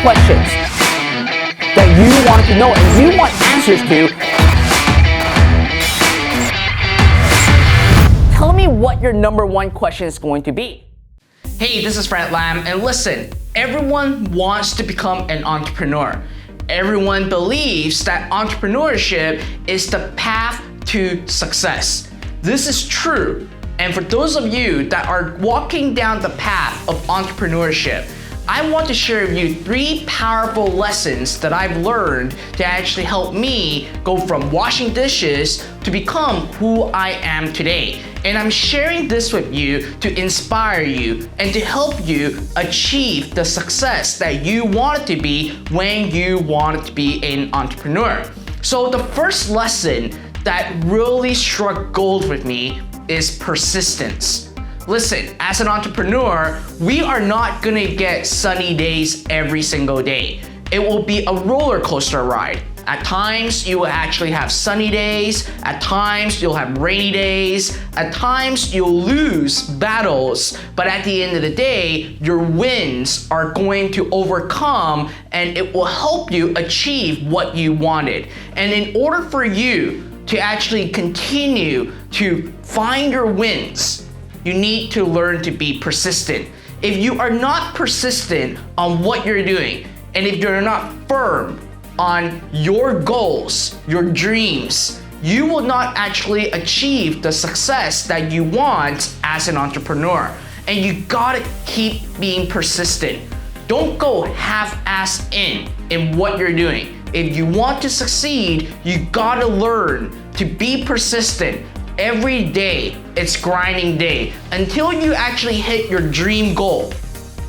questions that you want to know and you want answers to. Tell me what your number one question is going to be. Hey, this is Fred Lam, and listen, everyone wants to become an entrepreneur. Everyone believes that entrepreneurship is the path to success. This is true, and for those of you that are walking down the path of entrepreneurship, I want to share with you 3 powerful lessons that I've learned to actually help me go from washing dishes to become who I am today. And I'm sharing this with you to inspire you and to help you achieve the success that you want it to be when you want to be an entrepreneur. So the first lesson that really struck gold with me is persistence. Listen, as an entrepreneur, we are not gonna get sunny days every single day. It will be a roller coaster ride. At times, you will actually have sunny days. At times, you'll have rainy days. At times, you'll lose battles. But at the end of the day, your wins are going to overcome and it will help you achieve what you wanted. And in order for you to actually continue to find your wins, you need to learn to be persistent. If you are not persistent on what you're doing, and if you're not firm on your goals, your dreams, you will not actually achieve the success that you want as an entrepreneur. And you gotta keep being persistent. Don't go half-ass in what you're doing. If you want to succeed, you gotta learn to be persistent. Every day, it's grinding day until you actually hit your dream goal,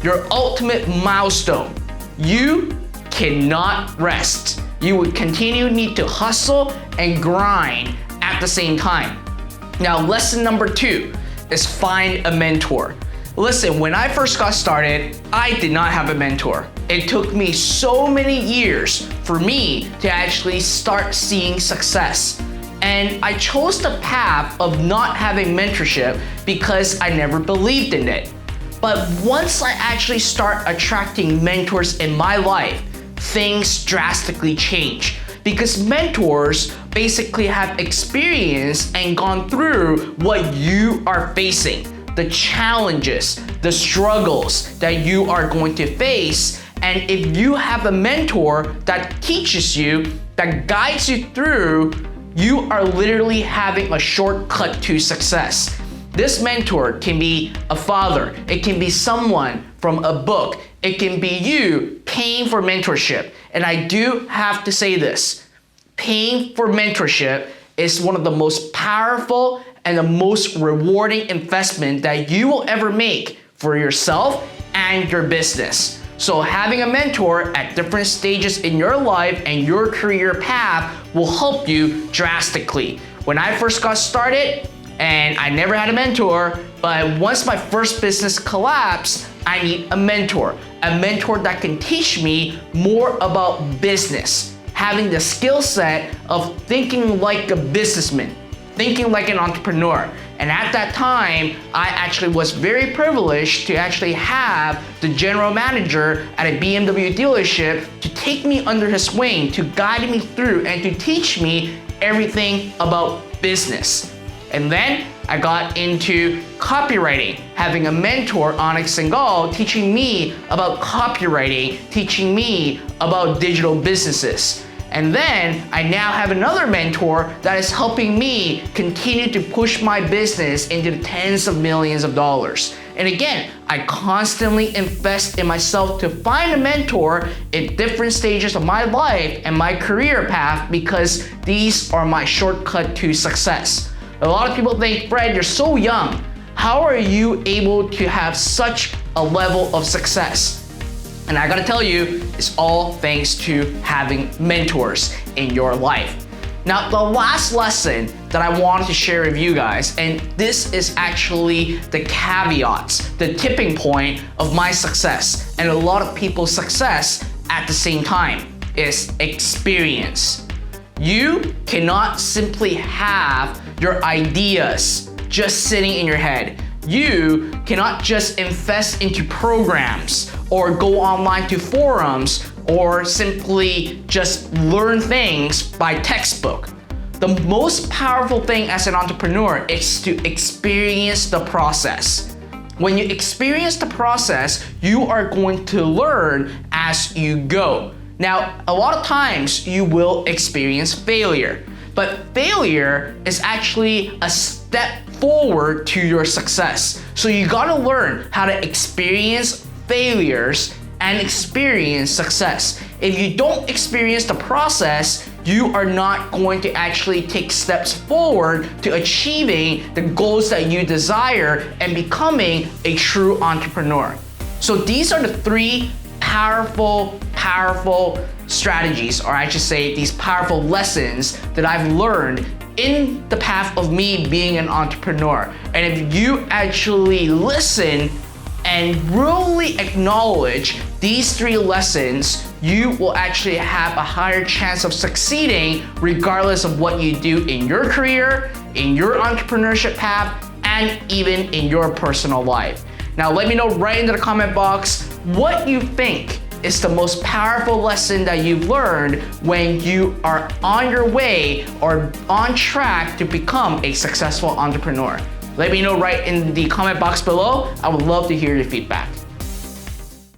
your ultimate milestone. You cannot rest. You would need to hustle and grind at the same time. Now, lesson number 2 is find a mentor. Listen, when I first got started, I did not have a mentor. It took me so many years for me to actually start seeing success. And I chose the path of not having mentorship because I never believed in it. But once I actually start attracting mentors in my life, things drastically change. Because mentors basically have experienced and gone through what you are facing, the challenges, the struggles that you are going to face. And if you have a mentor that teaches you, that guides you through, you are literally having a shortcut to success. This mentor can be a father, it can be someone from a book, it can be you paying for mentorship. And I do have to say this, paying for mentorship is one of the most powerful and the most rewarding investment that you will ever make for yourself and your business. So having a mentor at different stages in your life and your career path will help you drastically. When I first got started, and I never had a mentor, but once my first business collapsed, I need a mentor that can teach me more about business, having the skill set of thinking like a businessman, thinking like an entrepreneur. And at that time, I actually was very privileged to actually have the general manager at a BMW dealership to take me under his wing, to guide me through and to teach me everything about business. And then I got into copywriting, having a mentor, Onyx Singal, teaching me about copywriting, teaching me about digital businesses. And then I now have another mentor that is helping me continue to push my business into the tens of millions of dollars. And again, I constantly invest in myself to find a mentor in different stages of my life and my career path because these are my shortcut to success. A lot of people think, Fred, you're so young. How are you able to have such a level of success? And I gotta tell you, it's all thanks to having mentors in your life. Now, the last lesson that I wanted to share with you guys, and this is actually the caveats, the tipping point of my success, and a lot of people's success at the same time, is experience. You cannot simply have your ideas just sitting in your head. you cannot just invest into programs or go online to forums or simply just learn things by textbook. The most powerful thing as an entrepreneur is to experience the process. When you experience the process, you are going to learn as you go. Now, a lot of times you will experience failure, but failure is actually a step forward to your success. So you gotta learn how to experience failures and experience success. If you don't experience the process, you are not going to actually take steps forward to achieving the goals that you desire and becoming a true entrepreneur. So these are the three powerful strategies, or I should say these powerful lessons that I've learned in the path of me being an entrepreneur. And if you actually listen and really acknowledge these three lessons, you will actually have a higher chance of succeeding regardless of what you do in your career, in your entrepreneurship path, and even in your personal life. Now let me know right into the comment box what you think is the most powerful lesson that you've learned when you are on your way or on track to become a successful entrepreneur. Let me know right in the comment box below. I would love to hear your feedback.